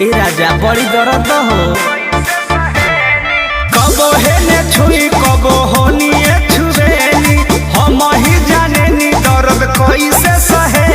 ए राजा बड़ी दर्द हो। कबो हेने छुई कबो होनिए छुबेनी हम ही जाने नी दर्द कैसे सहे।